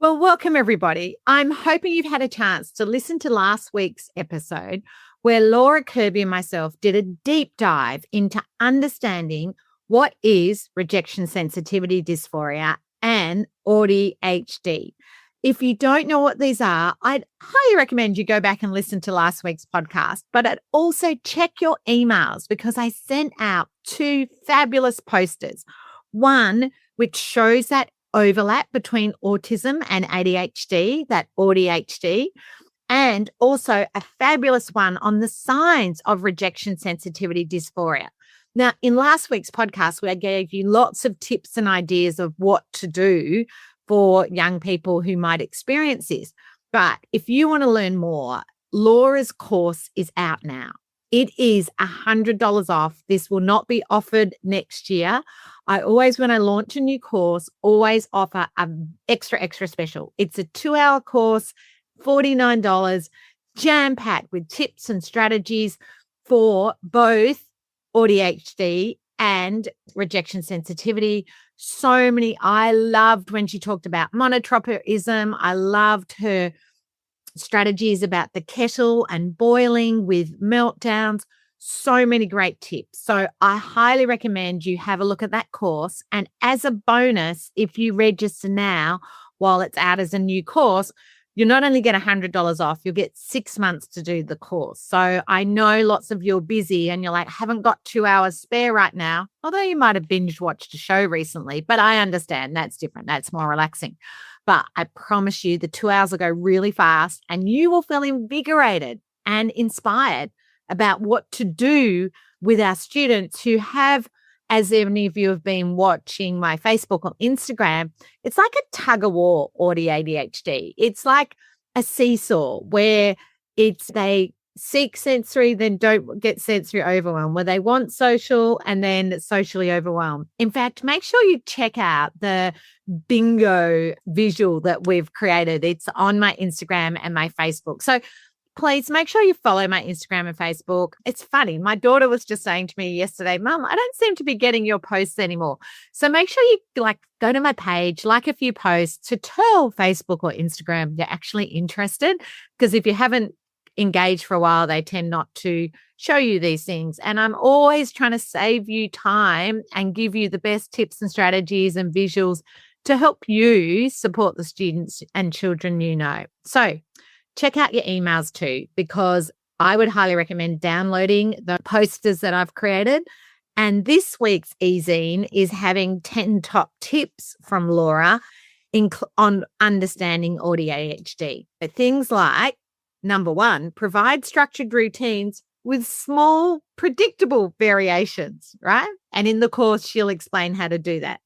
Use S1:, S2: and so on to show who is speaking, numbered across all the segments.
S1: Well, welcome everybody. I'm hoping you've had a chance to listen to last week's episode where Laura Kirby and myself did a deep dive into understanding what is rejection sensitivity dysphoria and AuDHD. If you don't know what these are, I'd highly recommend you go back and listen to last week's podcast, but I'd also check your emails because I sent out 2 fabulous posters. One, which shows that overlap between autism and ADHD, that AuDHD, and also a fabulous one on the signs of rejection sensitivity dysphoria. Now, in last week's podcast, we gave you lots of tips and ideas of what to do for young people who might experience this. But if you want to learn more, Laura's course is out now. It is $100 off. This will not be offered next year. I always, when I launch a new course, always offer an extra special. It's a 2-hour course, $49, jam-packed with tips and strategies for both AuDHD and rejection sensitivity. So many. I loved when she talked about monotropism. I loved her strategies about the kettle and boiling with meltdowns. So many great tips. So I highly recommend you have a look at that course. And as a bonus, if you register now while it's out as a new course, you not only get $100 off, you'll get 6 months to do the course. So I know lots of you are busy and you're like, haven't got 2 hours spare right now, although you might have binge watched a show recently, but I understand that's different. That's more relaxing. But I promise you the 2 hours will go really fast and you will feel invigorated and inspired about what to do with our students who have, as any of you have been watching my Facebook or Instagram, it's like a tug of war or the ADHD. It's like a seesaw where they seek sensory, then don't get sensory overwhelmed, where they want social and then socially overwhelmed. In fact, make sure you check out the bingo visual that we've created. It's on my Instagram and my Facebook. So please make sure you follow my Instagram and Facebook. It's funny. My daughter was just saying to me yesterday, Mum, I don't seem to be getting your posts anymore. So make sure you go to my page, like a few posts to tell Facebook or Instagram you're actually interested. Because if you haven't engaged for a while, they tend not to show you these things. And I'm always trying to save you time and give you the best tips and strategies and visuals to help you support the students and children you know. So check out your emails too, because I would highly recommend downloading the posters that I've created. And this week's e-zine is having 10 top tips from Laura on understanding ADHD. But things like, number 1, provide structured routines with small, predictable variations, right? And in the course, she'll explain how to do that.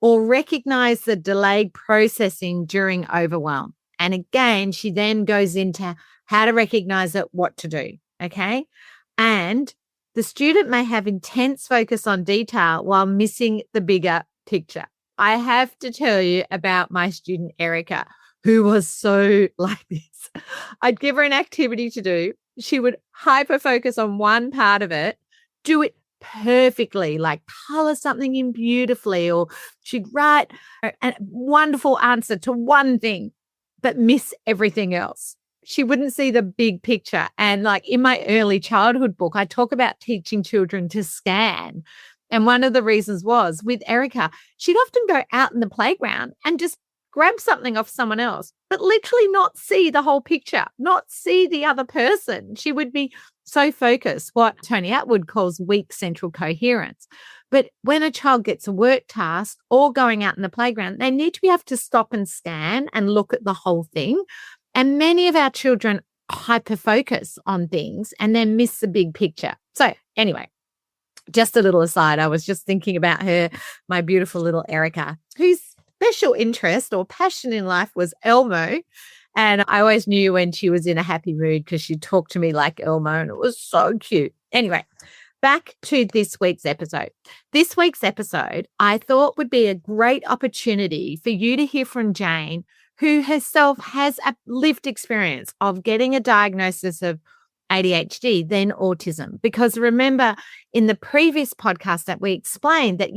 S1: Or recognize the delayed processing during overwhelm. And again, she then goes into how to recognize it, what to do, okay? And the student may have intense focus on detail while missing the bigger picture. I have to tell you about my student, Erica, who was so like this. I'd give her an activity to do. She would hyper-focus on one part of it, do it perfectly, like color something in beautifully, or she'd write a wonderful answer to one thing, but miss everything else. She wouldn't see the big picture. And like in my early childhood book, I talk about teaching children to scan. And one of the reasons was with Erica, she'd often go out in the playground and just grab something off someone else, but literally not see the whole picture, not see the other person. She would be so focused, what Tony Atwood calls weak central coherence. But when a child gets a work task or going out in the playground, they need to be able to stop and scan and look at the whole thing. And many of our children hyper-focus on things and then miss the big picture. So anyway, just a little aside, I was just thinking about her, my beautiful little Erica, whose special interest or passion in life was Elmo. And I always knew when she was in a happy mood because she talked to me like Elmo and it was so cute. Anyway, back to this week's episode. This week's episode, I thought would be a great opportunity for you to hear from Jane, who herself has a lived experience of getting a diagnosis of ADHD, then autism. Because remember, in the previous podcast that we explained that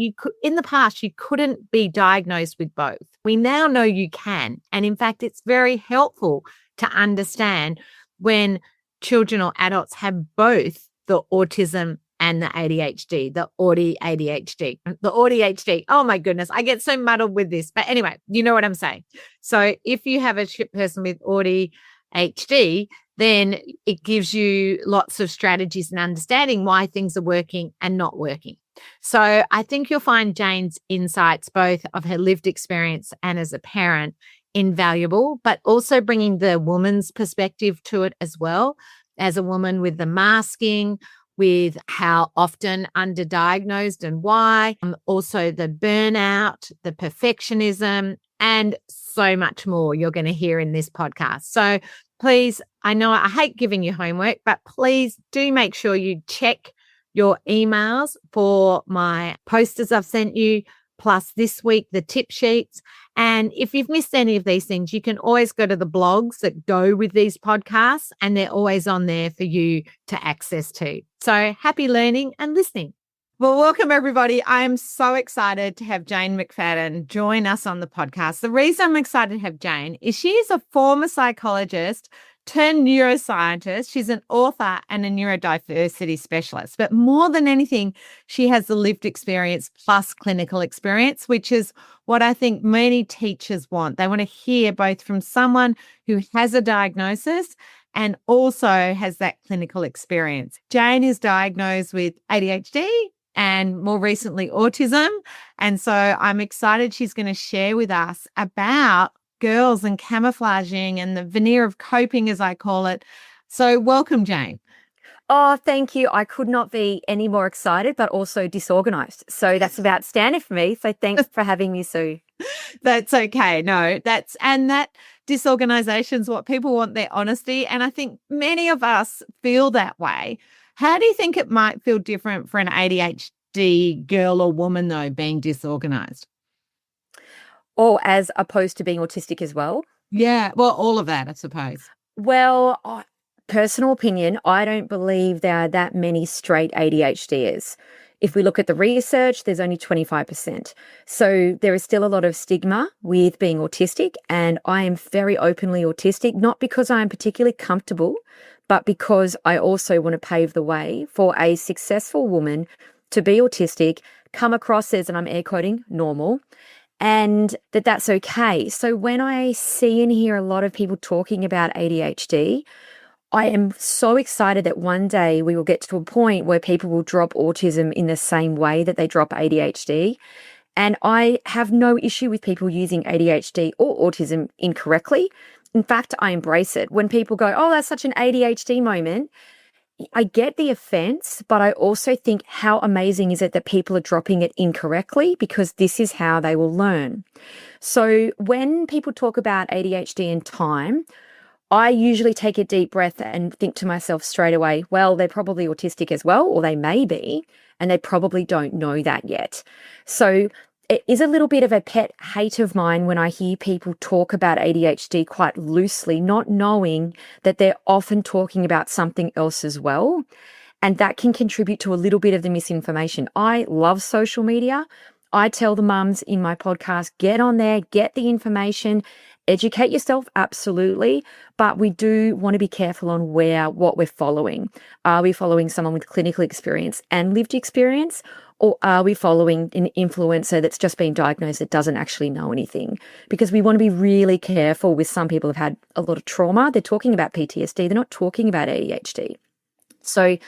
S1: in the past, you couldn't be diagnosed with both. We now know you can. And in fact, it's very helpful to understand when children or adults have both the autism and the ADHD, the ADHD, the ADHD. Oh my goodness, I get so muddled with this. But anyway, you know what I'm saying. So if you have a person with ADHD, then it gives you lots of strategies and understanding why things are working and not working. So I think you'll find Jane's insights, both of her lived experience and as a parent, invaluable, but also bringing the woman's perspective to it as well, as a woman with the masking, with how often underdiagnosed and why, also the burnout, the perfectionism, and so much more you're going to hear in this podcast. So please, I know I hate giving you homework, but please do make sure you check your emails for my posters I've sent you, plus this week, the tip sheets. And if you've missed any of these things, you can always go to the blogs that go with these podcasts, and they're always on there for you to access to. So happy learning and listening. Well, welcome everybody. I'm so excited to have Jane McFadden join us on the podcast. The reason I'm excited to have Jane is she is a former psychologist turned neuroscientist. She's an author and a neurodiversity specialist. But more than anything, she has the lived experience plus clinical experience, which is what I think many teachers want. They want to hear both from someone who has a diagnosis and also has that clinical experience. Jane is diagnosed with ADHD and more recently autism. And so I'm excited she's going to share with us about girls and camouflaging and the veneer of coping, as I call it. So welcome, Jane.
S2: Oh, thank you. I could not be any more excited, but also disorganized. So that's about standard for me. So thanks for having me, Sue.
S1: That's okay. No, that disorganization is what people want, their honesty. And I think many of us feel that way. How do you think it might feel different for an ADHD girl or woman, though, being disorganized?
S2: Or as opposed to being autistic as well?
S1: Yeah, well, all of that, I suppose.
S2: Well, personal opinion, I don't believe there are that many straight ADHDers. If we look at the research, there's only 25%. So there is still a lot of stigma with being autistic, and I am very openly autistic, not because I am particularly comfortable, but because I also want to pave the way for a successful woman to be autistic, come across as, and I'm air quoting, normal, and that's okay. So when I see and hear a lot of people talking about ADHD, I am so excited that one day we will get to a point where people will drop autism in the same way that they drop ADHD. And I have no issue with people using ADHD or autism incorrectly. In fact, I embrace it. When people go, oh, that's such an ADHD moment, I get the offense, but I also think how amazing is it that people are dropping it incorrectly, because this is how they will learn. So when people talk about ADHD and time, I usually take a deep breath and think to myself straight away, well, they're probably autistic as well, or they may be, and they probably don't know that yet. So it is a little bit of a pet hate of mine when I hear people talk about ADHD quite loosely, not knowing that they're often talking about something else as well. And that can contribute to a little bit of the misinformation. I love social media. I tell the mums in my podcast, get on there, get the information, educate yourself, absolutely. But we do want to be careful on what we're following. Are we following someone with clinical experience and lived experience? Or are we following an influencer that's just been diagnosed that doesn't actually know anything? Because we want to be really careful with some people who've had a lot of trauma. They're talking about PTSD. They're not talking about ADHD. So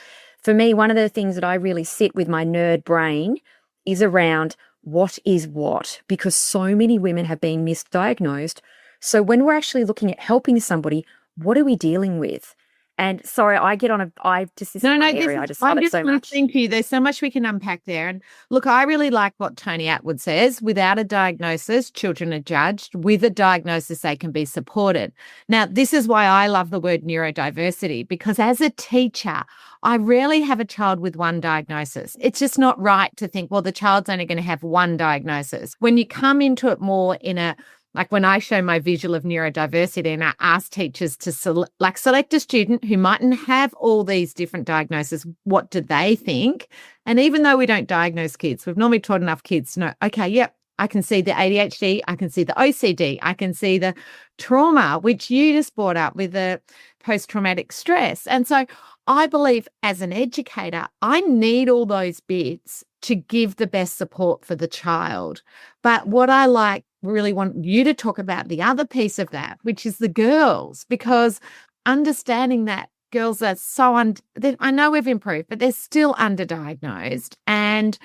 S2: for me, one of the things that I really sit with my nerd brain is around what is what, because so many women have been misdiagnosed. So when we're actually looking at helping somebody, what are we dealing with? And sorry, I get on this is my area. I just love it so much.
S1: Thank you. There's so much we can unpack there. And look, I really like what Tony Attwood says. Without a diagnosis, children are judged. With a diagnosis, they can be supported. Now, this is why I love the word neurodiversity, because as a teacher, I rarely have a child with one diagnosis. It's just not right to think, well, the child's only going to have one diagnosis. When you come into it more in a Like when I show my visual of neurodiversity and I ask teachers to select a student who mightn't have all these different diagnoses, what do they think? And even though we don't diagnose kids, we've normally taught enough kids to know, okay, yep, I can see the ADHD, I can see the OCD, I can see the trauma, which you just brought up with the post-traumatic stress. And so I believe as an educator, I need all those bits to give the best support for the child. But what I really want you to talk about the other piece of that, which is the girls, because understanding that girls are so, I know we've improved, but they're still underdiagnosed. And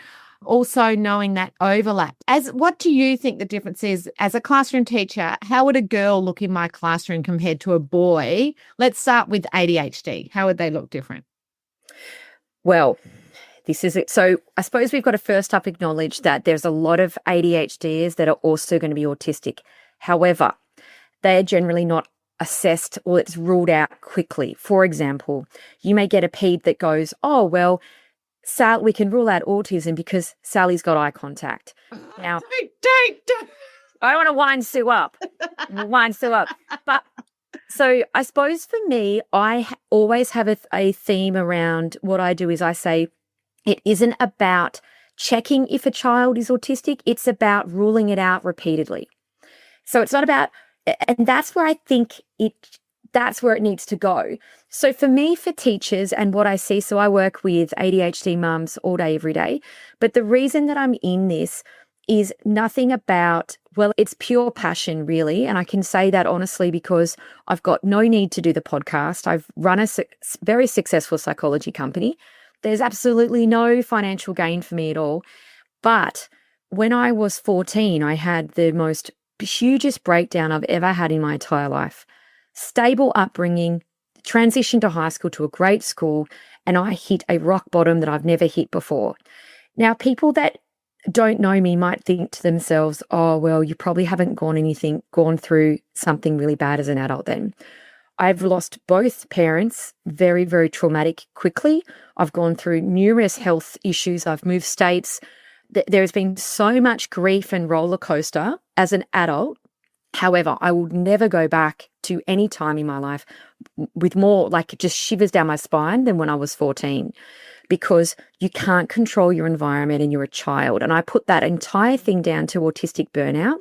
S1: also knowing that overlap. What do you think the difference is as a classroom teacher? How would a girl look in my classroom compared to a boy? Let's start with ADHD. How would they look different?
S2: Well, this is it. So I suppose we've got to first up acknowledge that there's a lot of ADHDers that are also going to be autistic. However, they are generally not assessed or it's ruled out quickly. For example, you may get a ped that goes, oh, well, we can rule out autism because Sally's got eye contact. Now,
S1: don't.
S2: I want to wind Sue up. But so I suppose for me, I always have a theme around what I do is I say it isn't about checking if a child is autistic. It's about ruling it out repeatedly. So it's not about, and that's where I think that's where it needs to go. So for me, for teachers and what I see, so I work with ADHD mums all day, every day. But the reason that I'm in this is nothing about, well, it's pure passion really. And I can say that honestly because I've got no need to do the podcast. I've run a very successful psychology company. There's absolutely no financial gain for me at all. But when I was 14, I had the most hugest breakdown I've ever had in my entire life. Stable upbringing, transitioned to high school to a great school, and I hit a rock bottom that I've never hit before. Now, people that don't know me might think to themselves, oh, well, you probably haven't gone through something really bad as an adult then. I've lost both parents, very, very traumatic quickly. I've gone through numerous health issues. I've moved states. There's been so much grief and roller coaster as an adult. However, I will never go back to any time in my life with more like just shivers down my spine than when I was 14, because you can't control your environment and you're a child. And I put that entire thing down to autistic burnout,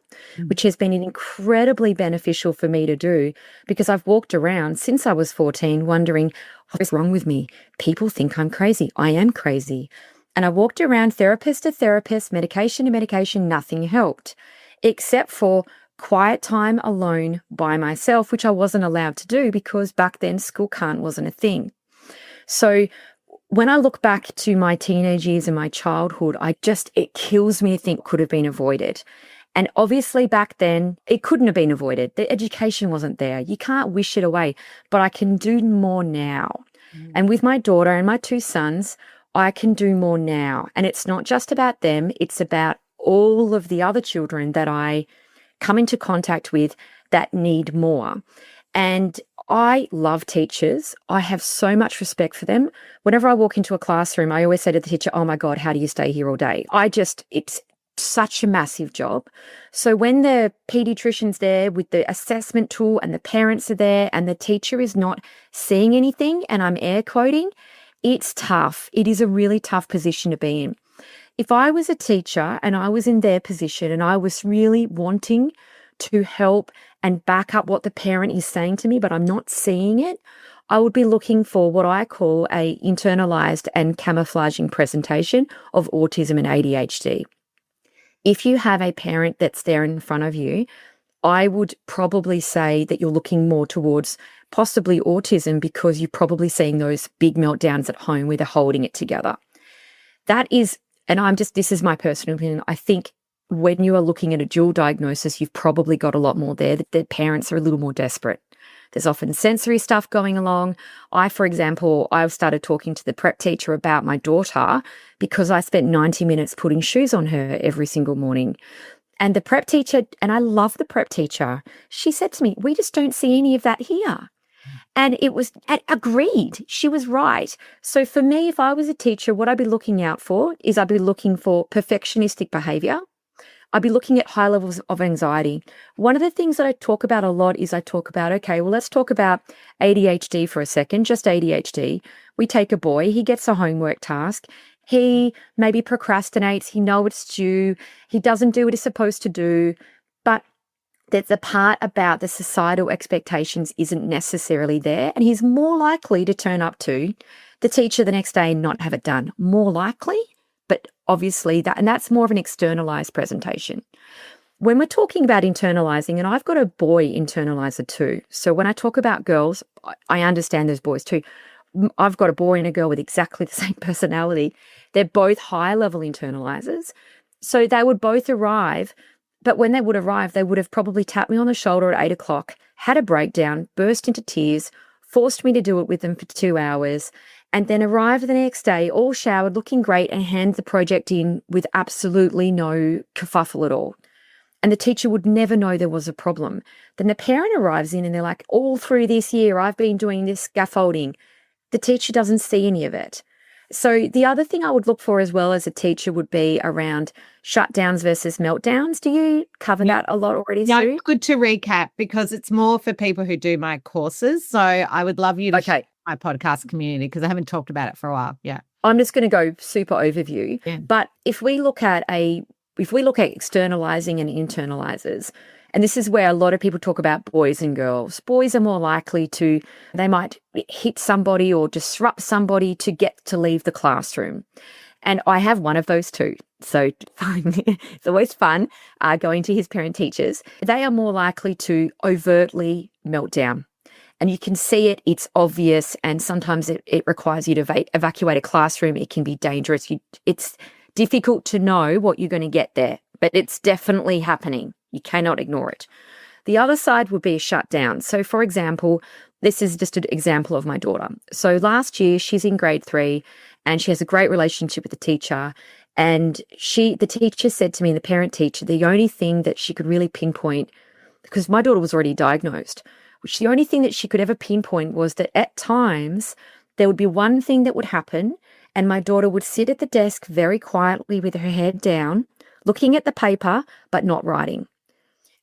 S2: which has been incredibly beneficial for me to do because I've walked around since I was 14 wondering, what's wrong with me? People think I'm crazy. I am crazy. And I walked around therapist to therapist, medication to medication, nothing helped except for quiet time alone by myself, which I wasn't allowed to do because back then school can't wasn't a thing. So when I look back to my teenage years and my childhood, it kills me to think could have been avoided. And obviously back then it couldn't have been avoided. The education wasn't there. You can't wish it away, but I can do more now. And with my daughter and my two sons, I can do more now. And it's not just about them. It's about all of the other children that I come into contact with that need more. And I love teachers. I have so much respect for them. Whenever I walk into a classroom, I always say to the teacher, oh my God, how do you stay here all day? It's such a massive job. So when the pediatrician's there with the assessment tool and the parents are there and the teacher is not seeing anything and I'm air quoting, it's tough. It is a really tough position to be in. If I was a teacher and I was in their position and I was really wanting to help and back up what the parent is saying to me, but I'm not seeing it, I would be looking for what I call a internalized and camouflaging presentation of autism and ADHD. If you have a parent that's there in front of you, I would probably say that you're looking more towards possibly autism because you're probably seeing those big meltdowns at home where they're holding it together. That is, and this is my personal opinion, I think when you are looking at a dual diagnosis, you've probably got a lot more there. The parents are a little more desperate. There's often sensory stuff going along. For example, I've started talking to the prep teacher about my daughter because I spent 90 minutes putting shoes on her every single morning. And the prep teacher, and I love the prep teacher, she said to me, we just don't see any of that here. And it was agreed. She was right. So for me, if I was a teacher, what I'd be looking out for is I'd be looking for perfectionistic behavior. I'd be looking at high levels of anxiety. One of the things that I talk about a lot is okay, well, let's talk about ADHD for a second, just ADHD. We take a boy, he gets a homework task. He maybe procrastinates, he knows it's due, he doesn't do what he's supposed to do, but there's a part about the societal expectations isn't necessarily there, and he's more likely to turn up to the teacher the next day and not have it done. More likely, but obviously that's more of an externalized presentation. When we're talking about internalizing, and I've got a boy internalizer too. So when I talk about girls, I understand there's boys too. I've got a boy and a girl with exactly the same personality. They're both high level internalizers. So they would both arrive, but when they would arrive, they would have probably tapped me on the shoulder at 8 o'clock, had a breakdown, burst into tears, forced me to do it with them for 2 hours, and then arrived the next day, all showered, looking great, and hand the project in with absolutely no kerfuffle at all. And the teacher would never know there was a problem. Then the parent arrives in and they're like, all through this year, I've been doing this scaffolding. The teacher doesn't see any of it. So the other thing I would look for as well as a teacher would be around shutdowns versus meltdowns. Do you cover that a lot already, Sue?
S1: Yeah, good to recap because it's more for people who do my courses. So I would love you to share my podcast community because I haven't talked about it for a while. Yeah.
S2: I'm just going to go super overview. Yeah. But if we look at externalizing and internalizers, and this is where a lot of people talk about boys and girls. Boys are more likely they might hit somebody or disrupt somebody to get to leave the classroom. And I have one of those too. So it's always fun going to his parent teachers. They are more likely to overtly melt down. And you can see it, it's obvious, and sometimes it requires you to evacuate a classroom. It can be dangerous. It's difficult to know what you're going to get there, but it's definitely happening. You cannot ignore it. The other side would be a shutdown. So, for example, this is just an example of my daughter. So last year, she's in grade 3 and she has a great relationship with the teacher. And the teacher said to me, the parent teacher, the only thing that she could really pinpoint, because my daughter was already diagnosed, which the only thing that she could ever pinpoint was that at times there would be one thing that would happen and my daughter would sit at the desk very quietly with her head down, looking at the paper, but not writing.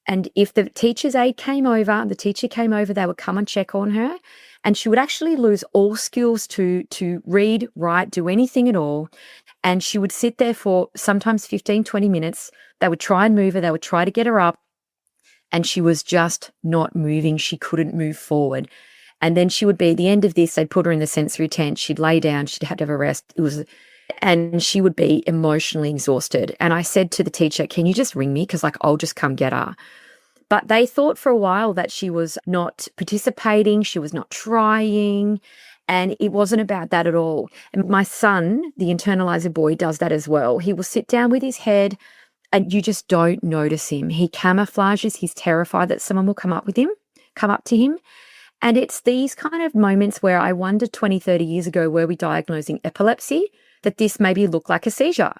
S2: And if the teacher's aide came over, the teacher came over, they would come and check on her, and she would actually lose all skills to read, write, do anything at all. And she would sit there for sometimes 15, 20 minutes. They would try and move her. They would try to get her up, and she was just not moving. She couldn't move forward. And then she would be, at the end of this, they'd put her in the sensory tent. She'd lay down. She'd have to have a rest. And she would be emotionally exhausted. And I said to the teacher, can you just ring me? Because I'll just come get her. But they thought for a while that she was not participating. She was not trying. And it wasn't about that at all. And my son, the internalizer boy, does that as well. He will sit down with his head and you just don't notice him. He camouflages. He's terrified that someone will come up to him. And it's these kind of moments where I wondered 20, 30 years ago, were we diagnosing epilepsy, that this maybe looked like a seizure.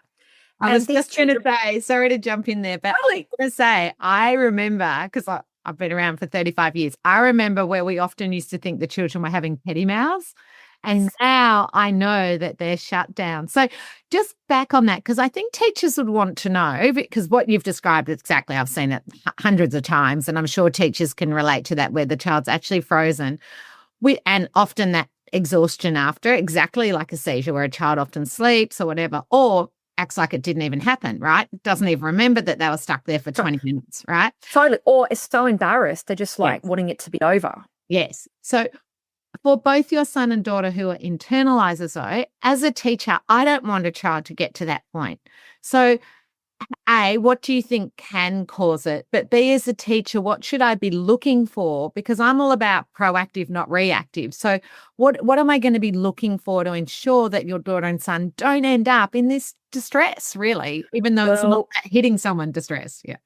S1: I was just going to say, sorry to jump in there, but I was going to say, I remember, because I've been around for 35 years, I remember where we often used to think the children were having petty mouths. And now I know that they're shut down. So just back on that, because I think teachers would want to know, because what you've described exactly, I've seen it hundreds of times, and I'm sure teachers can relate to that, where the child's actually frozen. And often that exhaustion after, exactly like a seizure, where a child often sleeps or whatever, or acts like it didn't even happen, right? Doesn't even remember that they were stuck there for 20 minutes, right?
S2: Totally. Or is so embarrassed, they're just wanting it to be over.
S1: Yes. So for both your son and daughter who are internalizers, though, as a teacher, I don't want a child to get to that point. So A, what do you think can cause it? But B, as a teacher, what should I be looking for? Because I'm all about proactive, not reactive. So what am I going to be looking for to ensure that your daughter and son don't end up in this distress, really, even though it's not hitting someone distress? Yeah.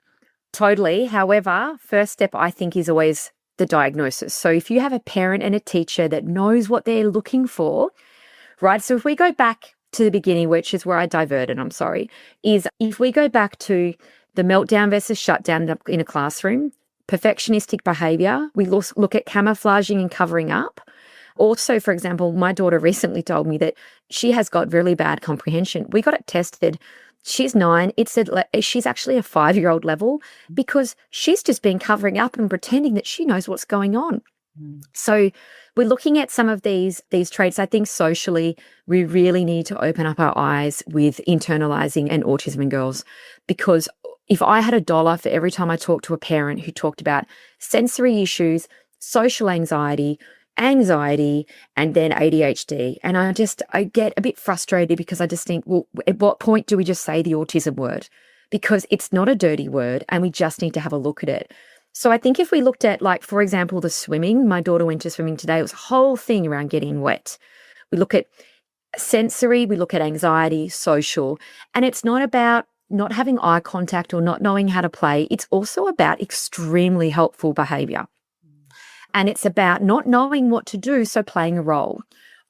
S2: Totally. However, first step, I think, is always the diagnosis. So if you have a parent and a teacher that knows what they're looking for, right? So if we go back to the beginning, which is where I diverted, I'm sorry, is if we go back to the meltdown versus shutdown in a classroom, perfectionistic behavior, we look at camouflaging and covering up. Also, for example, my daughter recently told me that she has got really bad comprehension. We got it tested. She's 9. It said she's actually a 5-year-old level because she's just been covering up and pretending that she knows what's going on. So we're looking at some of these traits. I think socially, we really need to open up our eyes with internalizing and autism in girls, because if I had $1 for every time I talked to a parent who talked about sensory issues, social anxiety, and then ADHD, and I get a bit frustrated because I just think, well, at what point do we just say the autism word? Because it's not a dirty word and we just need to have a look at it. So I think if we looked at, like, for example, the swimming, my daughter went to swimming today. It was a whole thing around getting wet. We look at sensory, we look at anxiety, social, and it's not about not having eye contact or not knowing how to play. It's also about extremely helpful behavior. And it's about not knowing what to do, so playing a role.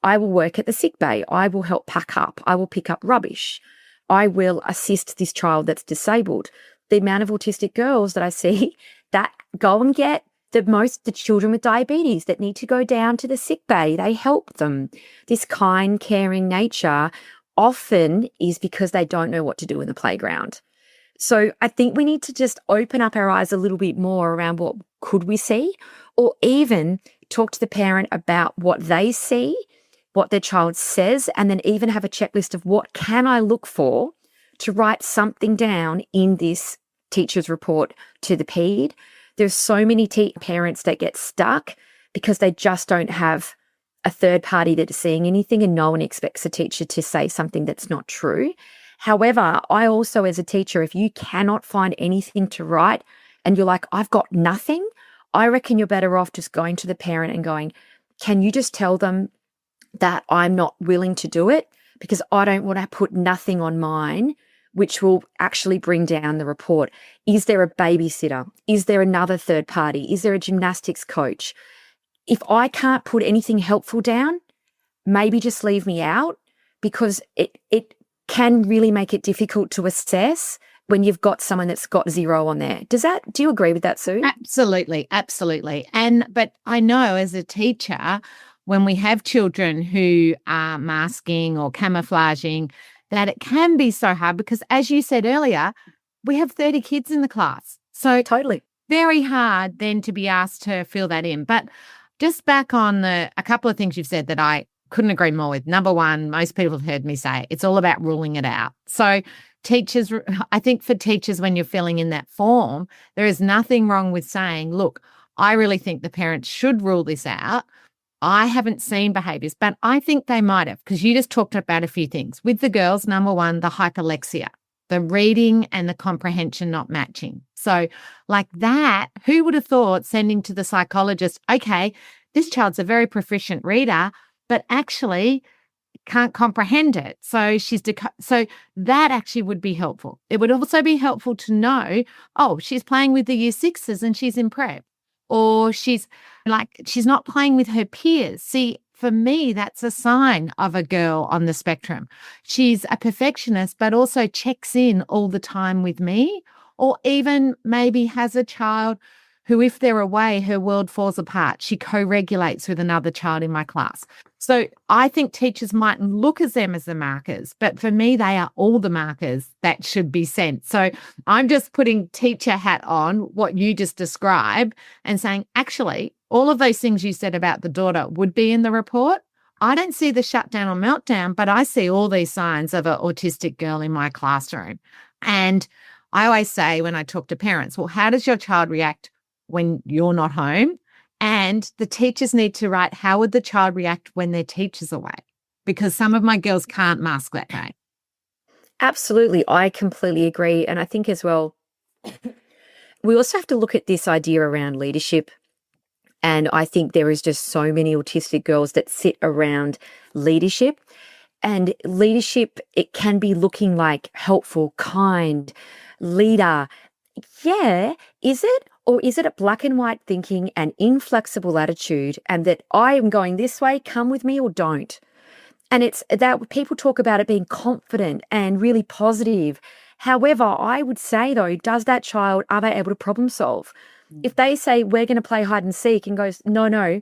S2: I will work at the sick bay. I will help pack up. I will pick up rubbish. I will assist this child that's disabled. The amount of autistic girls that I see that go and get the children with diabetes that need to go down to the sick bay, they help them. This kind, caring nature often is because they don't know what to do in the playground. So I think we need to just open up our eyes a little bit more around what could we see, or even talk to the parent about what they see, what their child says, and then even have a checklist of what can I look for to write something down in this teacher's report to the PED. There's so many parents that get stuck because they just don't have a third party that's seeing anything, and no one expects a teacher to say something that's not true. However, I also, as a teacher, if you cannot find anything to write and you're like, I've got nothing, I reckon you're better off just going to the parent and going, can you just tell them that I'm not willing to do it because I don't want to put nothing on mine, which will actually bring down the report. Is there a babysitter? Is there another third party? Is there a gymnastics coach? If I can't put anything helpful down, maybe just leave me out, because it can really make it difficult to assess when you've got someone that's got 0 on there. Do you agree with that, Sue?
S1: Absolutely. But I know as a teacher, when we have children who are masking or camouflaging, that it can be so hard because, as you said earlier, we have 30 kids in the class. So
S2: totally
S1: very hard then to be asked to fill that in. But just back on a couple of things you've said that I couldn't agree more with. Number one, most people have heard me say it's all about ruling it out. So teachers, I think for teachers, when you're filling in that form, there is nothing wrong with saying, look, I really think the parents should rule this out. I haven't seen behaviors, but I think they might have, because you just talked about a few things. With the girls, number one, the hyperlexia, the reading and the comprehension not matching. So like that, who would have thought sending to the psychologist, okay, this child's a very proficient reader, but actually can't comprehend it. So so that actually would be helpful. It would also be helpful to know, oh, she's playing with the year 6s and she's in prep, or she's not playing with her peers. See, for me, that's a sign of a girl on the spectrum. She's a perfectionist, but also checks in all the time with me, or even maybe has a child who, if they're away, her world falls apart. She co-regulates with another child in my class. So I think teachers mightn't look at them as the markers, but for me, they are all the markers that should be sent. So I'm just putting teacher hat on, what you just described, and saying, actually, all of those things you said about the daughter would be in the report. I don't see the shutdown or meltdown, but I see all these signs of an autistic girl in my classroom. And I always say when I talk to parents, well, how does your child react when you're not home? And the teachers need to write, how would the child react when their teacher's away? Because some of my girls can't mask that day.
S2: Absolutely. I completely agree. And I think as well, we also have to look at this idea around leadership. And I think there is just so many autistic girls that sit around leadership. And leadership, it can be looking like helpful, kind, leader. Yeah, is it? Or is it a black and white thinking and inflexible attitude, and that I am going this way, come with me or don't? And it's that people talk about it being confident and really positive. However, I would say, though, does that child, are they able to problem solve? If they say, we're going to play hide and seek, and goes, no,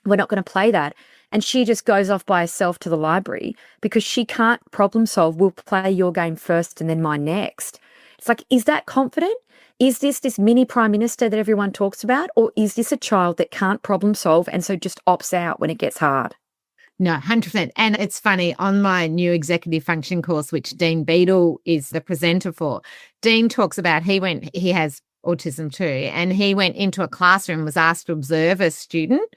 S2: We're not going to play that. And she just goes off by herself to the library because she can't problem solve. We'll play your game first and then mine next. It's like, is that confident? Is this mini prime minister that everyone talks about? Or is this a child that can't problem solve and so just opts out when it gets hard?
S1: No, 100%. And it's funny, on my new executive function course, which Dean Beadle is the presenter for, Dean talks about he has autism too, and he went into a classroom, was asked to observe a student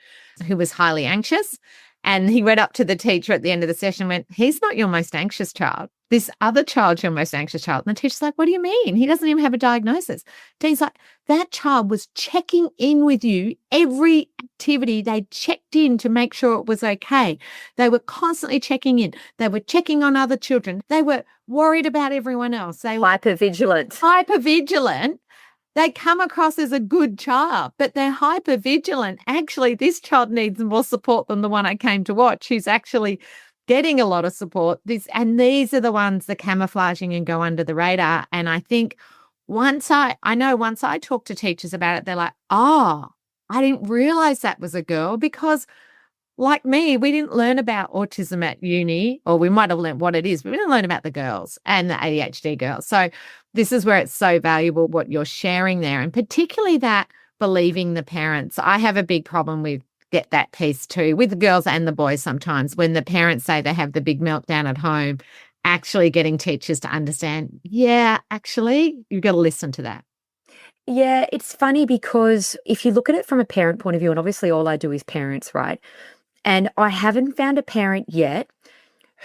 S1: who was highly anxious. And he went up to the teacher at the end of the session and went, he's not your most anxious child. This other child's your most anxious child. And the teacher's like, what do you mean? He doesn't even have a diagnosis. Dean's like, that child was checking in with you every activity. They checked in to make sure it was okay. They were constantly checking in. They were checking on other children. They were worried about everyone else. They were hypervigilant. They come across as a good child, but they're hypervigilant. Actually, this child needs more support than the one I came to watch, who's actually getting a lot of support. These are the ones that camouflaging and go under the radar. And I think once I talk to teachers about it, they're like, oh, I didn't realize that was a girl, because like me, we didn't learn about autism at uni, or we might have learned what it is, but we didn't learn about the girls and the ADHD girls. So this is where it's so valuable what you're sharing there, and particularly that believing the parents. I have a big problem with that piece too, with the girls and the boys sometimes, when the parents say they have the big meltdown at home, actually getting teachers to understand, yeah, actually, you've got to listen to that.
S2: Yeah, it's funny because if you look at it from a parent point of view, and obviously all I do is parents, right? And I haven't found a parent yet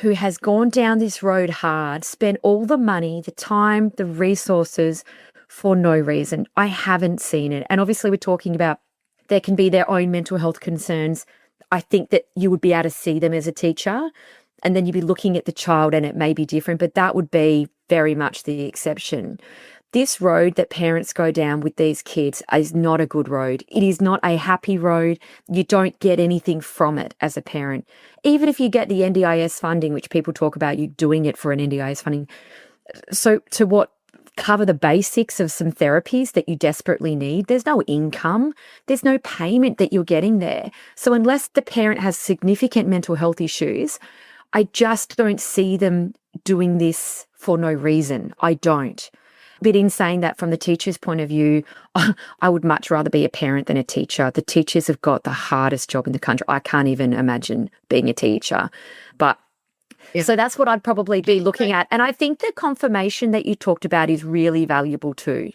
S2: who has gone down this road hard, spent all the money, the time, the resources for no reason. I haven't seen it. And obviously we're talking about there can be their own mental health concerns. I think that you would be able to see them as a teacher, and then you'd be looking at the child and it may be different, but that would be very much the exception. This road that parents go down with these kids is not a good road. It is not a happy road. You don't get anything from it as a parent. Even if you get the NDIS funding, which people talk about you doing it for an NDIS funding. So to what? Cover the basics of some therapies that you desperately need. There's no income. There's no payment that you're getting there. So unless the parent has significant mental health issues, I just don't see them doing this for no reason. I don't. But in saying that, from the teacher's point of view, I would much rather be a parent than a teacher. The teachers have got the hardest job in the country. I can't even imagine being a teacher. But yeah. So that's what I'd probably be looking at. And I think the confirmation that you talked about is really valuable too.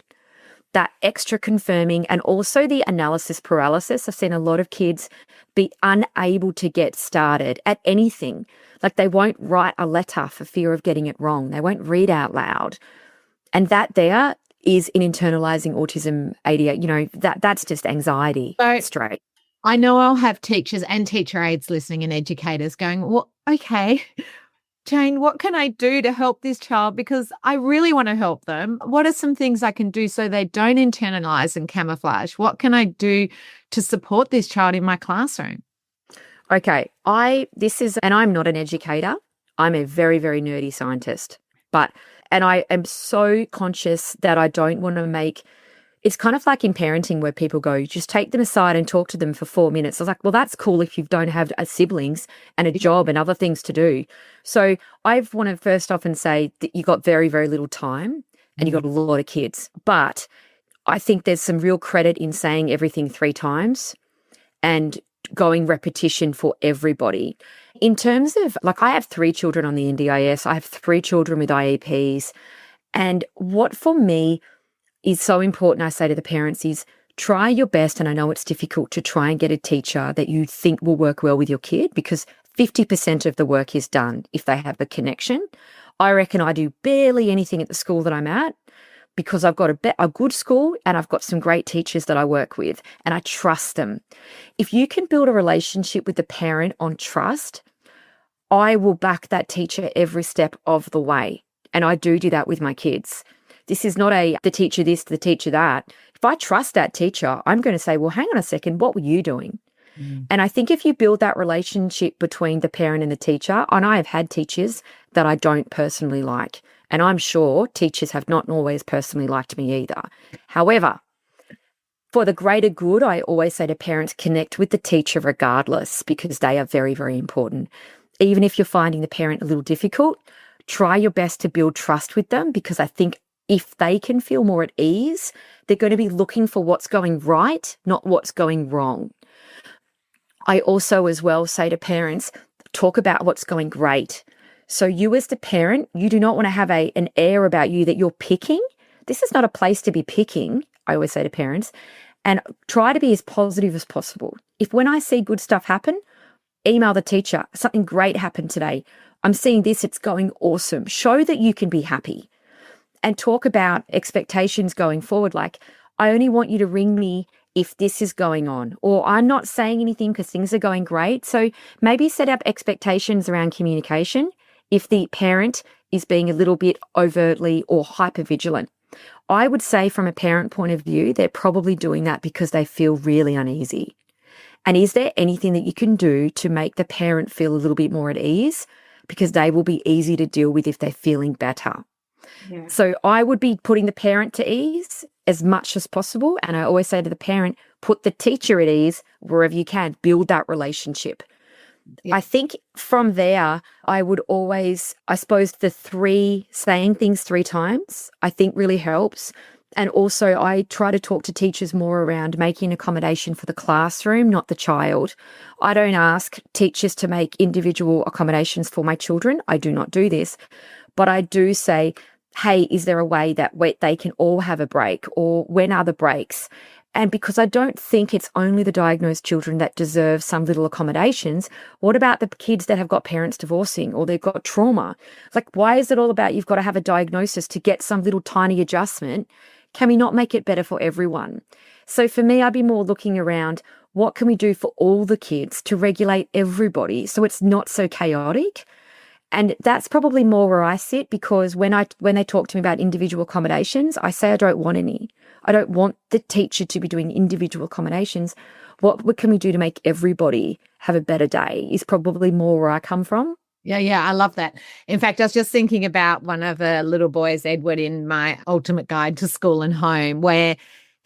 S2: That extra confirming, and also the analysis paralysis. I've seen a lot of kids be unable to get started at anything. Like they won't write a letter for fear of getting it wrong. They won't read out loud. And that there is in internalizing autism, ADHD, that's just anxiety straight.
S1: I know I'll have teachers and teacher aides listening and educators going, well, okay, Jane, what can I do to help this child? Because I really want to help them. What are some things I can do so they don't internalize and camouflage? What can I do to support this child in my classroom?
S2: Okay, and I'm not an educator. I'm a very, very nerdy scientist, and I am so conscious that I don't want to it's kind of like in parenting where people go, just take them aside and talk to them for 4 minutes. I was like, well, that's cool if you don't have siblings and a job and other things to do. So I want to first off and say that you got very, very little time and you got a lot of kids. But I think there's some real credit in saying everything 3 times and going repetition for everybody. In terms of, I have 3 children on the NDIS. I have 3 children with IEPs. And what for me is so important, I say to the parents, is try your best, and I know it's difficult, to try and get a teacher that you think will work well with your kid, because 50% of the work is done if they have a connection. I reckon I do barely anything at the school that I'm at because I've got a good school and I've got some great teachers that I work with and I trust them. If you can build a relationship with the parent on trust, I will back that teacher every step of the way. And I do that with my kids. This is not the teacher this, the teacher that. If I trust that teacher, I'm going to say, well, hang on a second, what were you doing? And I think if you build that relationship between the parent and the teacher, and I have had teachers that I don't personally like, and I'm sure teachers have not always personally liked me either. However, For the greater good, I always say to parents, connect with the teacher regardless, because they are very, very important. Even if you're finding the parent a little difficult, try your best to build trust with them, because I think if they can feel more at ease, they're going to be looking for what's going right, not what's going wrong. I also as well say to parents, talk about what's going great. So you as the parent, you do not want to have an air about you that you're picking. This is not a place to be picking, I always say to parents, and try to be as positive as possible. If when I see good stuff happen, email the teacher, something great happened today. I'm seeing this, it's going awesome. Show that you can be happy and talk about expectations going forward. Like, I only want you to ring me if this is going on, or I'm not saying anything because things are going great. So maybe set up expectations around communication if the parent is being a little bit overtly or hypervigilant. I would say from a parent point of view, they're probably doing that because they feel really uneasy. And is there anything that you can do to make the parent feel a little bit more at ease? Because they will be easy to deal with if they're feeling better. Yeah. So I would be putting the parent to ease as much as possible. And I always say to the parent, put the teacher at ease wherever you can, build that relationship. Yeah. I think from there, I would always, I suppose saying things 3 times, I think really helps. And also I try to talk to teachers more around making accommodation for the classroom, not the child. I don't ask teachers to make individual accommodations for my children. I do not do this. But I do say, hey, is there a way that they can all have a break, or when are the breaks? And because I don't think it's only the diagnosed children that deserve some little accommodations, what about the kids that have got parents divorcing or they've got trauma? Like, why is it all about you've got to have a diagnosis to get some little tiny adjustment? Can we not make it better for everyone? So for me, I'd be more looking around, what can we do for all the kids to regulate everybody so it's not so chaotic? And that's probably more where I sit, because when they talk to me about individual accommodations, I say I don't want any. I don't want the teacher to be doing individual accommodations. What can we do to make everybody have a better day is probably more where I come from.
S1: Yeah, I love that. In fact, I was just thinking about one of the little boys, Edward, in my Ultimate Guide to School and Home, where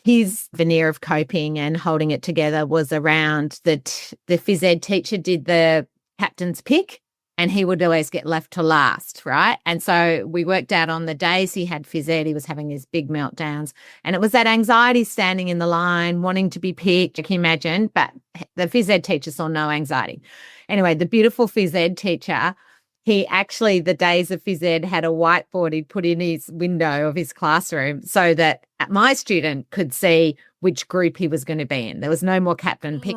S1: his veneer of coping and holding it together was around the phys ed teacher did the captain's pick, and he would always get left to last, right? And so we worked out on the days he had phys ed, he was having his big meltdowns. And it was that anxiety standing in the line, wanting to be picked, can you imagine? But the phys ed teacher saw no anxiety. Anyway, the beautiful phys ed teacher, he actually, the days of phys ed, had a whiteboard he'd put in his window of his classroom so that my student could see which group he was going to be in. There was no more captain pick.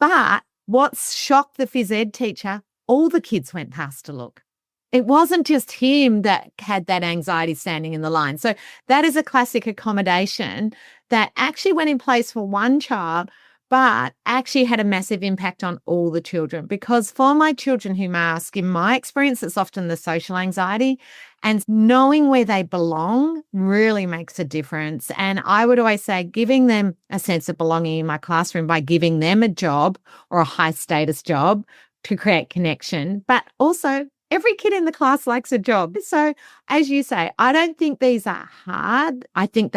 S1: But what's shocked the phys ed teacher, all the kids went past to look. It wasn't just him that had that anxiety standing in the line. So that is a classic accommodation that actually went in place for one child, but actually had a massive impact on all the children. Because for my children who mask, in my experience, it's often the social anxiety, and knowing where they belong really makes a difference. And I would always say giving them a sense of belonging in my classroom by giving them a job or a high status job to create connection, but also every kid in the class likes a job. So as you say, I don't think these are hard. I think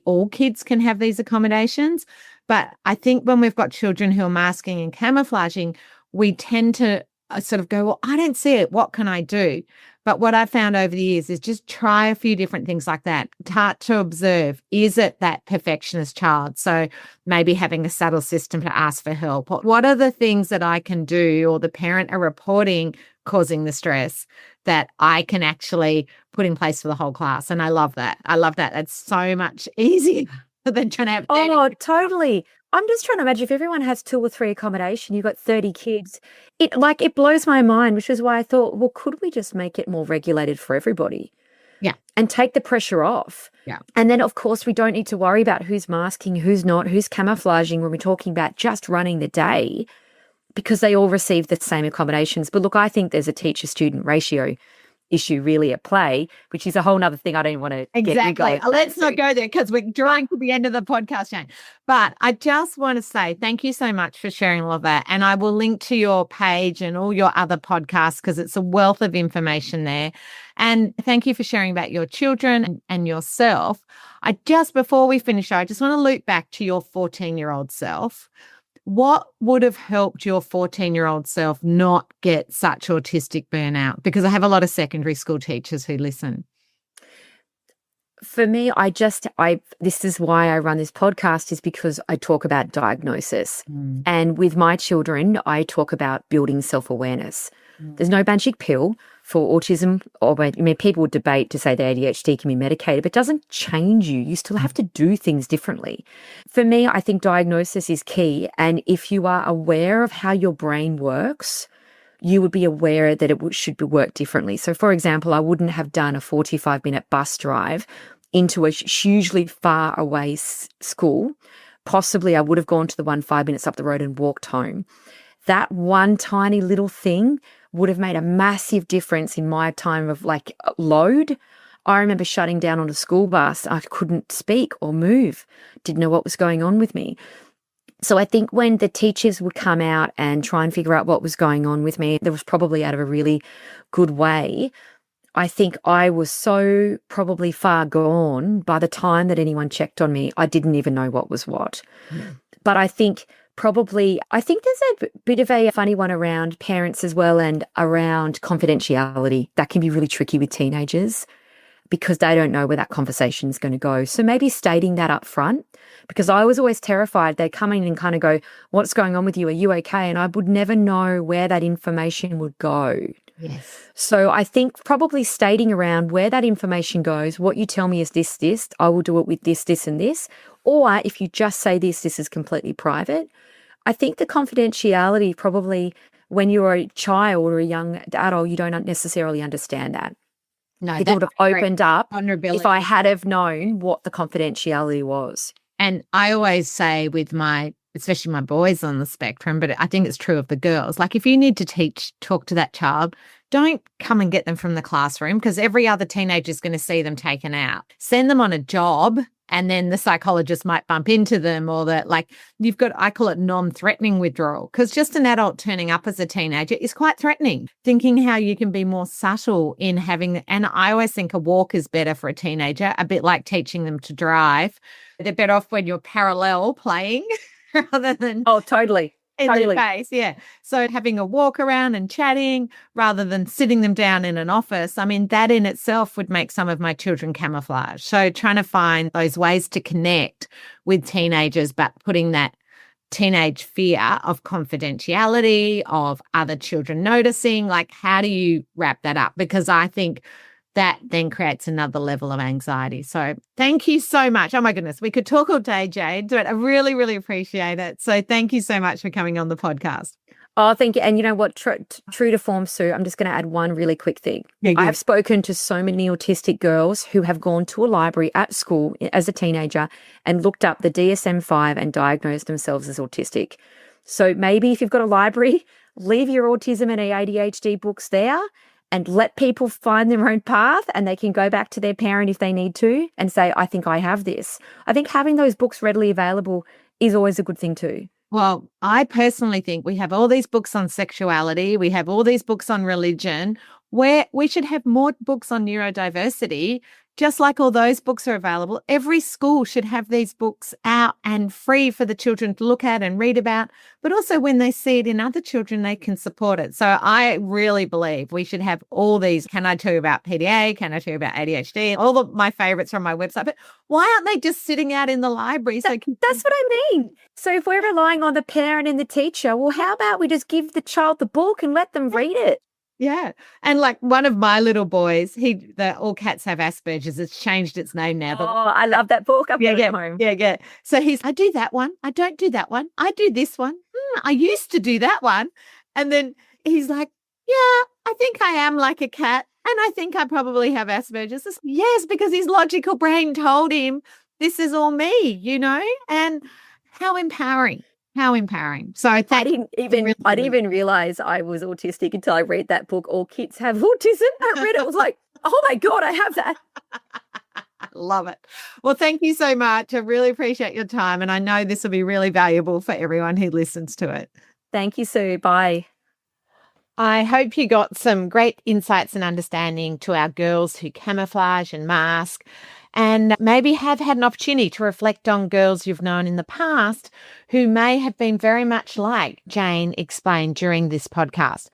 S1: all kids can have these accommodations. But I think when we've got children who are masking and camouflaging, we tend to sort of go, well, I don't see it. What can I do? But what I've found over the years is just try a few different things like that. Start to observe, is it that perfectionist child? So maybe having a subtle system to ask for help. What are the things that I can do, or the parent are reporting causing the stress, that I can actually put in place for the whole class? And I love that. That's so much easier than trying to have 30.
S2: Oh, totally. I'm just trying to imagine if everyone has 2 or 3 accommodation, you've got 30 kids. It blows my mind, which is why I thought, well, could we just make it more regulated for everybody?
S1: Yeah.
S2: And take the pressure off.
S1: Yeah.
S2: And then, of course, we don't need to worry about who's masking, who's not, who's camouflaging when we're talking about just running the day, because they all receive the same accommodations. But look, I think there's a teacher-student ratio issue really at play, which is a whole nother thing I don't want to
S1: Exactly. Let's not go there because we're drawing to the end of the podcast, Jane. But I just want to say thank you so much for sharing all of that. And I will link to your page and all your other podcasts because it's a wealth of information there. And thank you for sharing about your children and yourself. Before we finish, I just want to loop back to your 14-year-old self. What would have helped your 14-year-old self not get such autistic burnout? Because I have a lot of secondary school teachers who listen.
S2: For me, this is why I run this podcast, is because I talk about diagnosis. And with my children, I talk about building self-awareness. There's no magic pill for autism. People would debate to say that ADHD can be medicated, but it doesn't change you. You still have to do things differently. For me, I think diagnosis is key. And if you are aware of how your brain works, you would be aware that it should work differently. So, for example, I wouldn't have done a 45-minute bus drive into a hugely far away school. Possibly I would have gone to the one 5 minutes up the road and walked home. That one tiny little thing would have made a massive difference in my time of load. I remember shutting down on a school bus. I couldn't speak or move, didn't know what was going on with me. So I think when the teachers would come out and try and figure out what was going on with me, that was probably out of a really good way. I think I was so probably far gone by the time that anyone checked on me, I didn't even know what was what. But I think there's a bit of a funny one around parents as well, and around confidentiality. That can be really tricky with teenagers because they don't know where that conversation is going to go. So maybe stating that up front, because I was always terrified they'd come in and kind of go, what's going on with you? Are you okay? And I would never know where that information would go.
S1: Yes.
S2: So I think probably stating around where that information goes, what you tell me is this, I will do it with this, and this. Or if you just say this is completely private. I think the confidentiality probably, when you're a child or a young adult, you don't necessarily understand that.
S1: No,
S2: it would have opened up
S1: vulnerability
S2: if I had have known what the confidentiality was.
S1: And I always say with especially my boys on the spectrum, but I think it's true of the girls, like if you need to talk to that child, don't come and get them from the classroom because every other teenager is going to see them taken out. Send them on a job. And then the psychologist might bump into them, or that I call it non-threatening withdrawal, because just an adult turning up as a teenager is quite threatening. Thinking how you can be more subtle in and I always think a walk is better for a teenager, a bit like teaching them to drive. They're better off when you're parallel playing rather than
S2: totally.
S1: in their face. Yeah. So having a walk around and chatting rather than sitting them down in an office, I mean, that in itself would make some of my children camouflage. So trying to find those ways to connect with teenagers, but putting that teenage fear of confidentiality, of other children noticing, how do you wrap that up? Because I think that then creates another level of anxiety. So thank you so much. Oh my goodness, we could talk all day, Jade, but I really, really appreciate it. So thank you so much for coming on the podcast.
S2: Oh, thank you. And you know what, true to form, Sue, I'm just going to add one really quick thing.
S1: Yeah,
S2: I have spoken to so many autistic girls who have gone to a library at school as a teenager and looked up the DSM-5 and diagnosed themselves as autistic. So maybe if you've got a library, leave your autism and ADHD books there and let people find their own path, and they can go back to their parent if they need to and say, I think I have this. I think having those books readily available is always a good thing too.
S1: Well, I personally think we have all these books on sexuality. We have all these books on religion, where we should have more books on neurodiversity. Just like all those books are available, every school should have these books out and free for the children to look at and read about, but also when they see it in other children, they can support it. So I really believe we should have all these. Can I tell you about PDA? Can I tell you about ADHD? All of my favorites from my website. But why aren't they just sitting out in the library?
S2: That's what I mean. So if we're relying on the parent and the teacher, well, how about we just give the child the book and let them read it?
S1: Yeah. And one of my little boys, All Cats Have Asperger's, it's changed its name now.
S2: I love that book. I've got it at home.
S1: Yeah. So I do that one. I don't do that one. I do this one. I used to do that one. And then he's like, yeah, I think I am like a cat. And I think I probably have Asperger's. Yes, because his logical brain told him this is all me, and how empowering. How empowering. So
S2: I
S1: thank
S2: didn't even
S1: really,
S2: I didn't even realize I was autistic until I read that book, All Kids Have Autism. I read it, I was like, oh my God, I have that.
S1: love it. Well, thank you so much. I really appreciate your time. And I know this will be really valuable for everyone who listens to it.
S2: Thank you, Sue. Bye.
S1: I hope you got some great insights and understanding to our girls who camouflage and mask, and maybe have had an opportunity to reflect on girls you've known in the past who may have been very much like Jane explained during this podcast.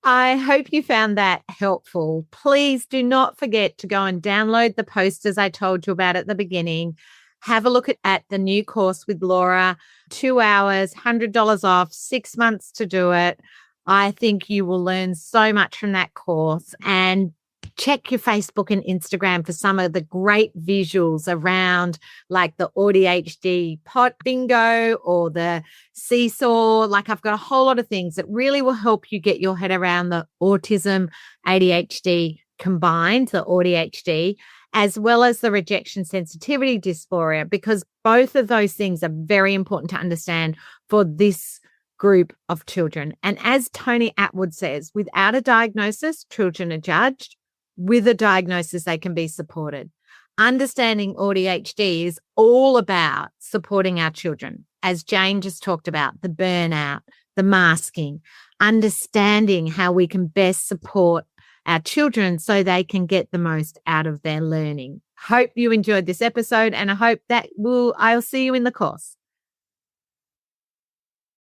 S1: I hope you found that helpful. Please do not forget to go and download the posters I told you about at the beginning. Have a look at the new course with Laura, 2 hours, $100 off, 6 months to do it. I think you will learn so much from that course, and check your Facebook and Instagram for some of the great visuals around like the AuDHD pot bingo or the seesaw. Like I've got a whole lot of things that really will help you get your head around the autism, ADHD combined, the AuDHD, as well as the rejection sensitivity dysphoria, because both of those things are very important to understand for this group of children. And as Tony Attwood says, without a diagnosis, children are judged. With a diagnosis, they can be supported. Understanding ADHD is all about supporting our children. As Jane just talked about, the burnout, the masking, understanding how we can best support our children so they can get the most out of their learning. Hope you enjoyed this episode, and I hope that I'll see you in the course.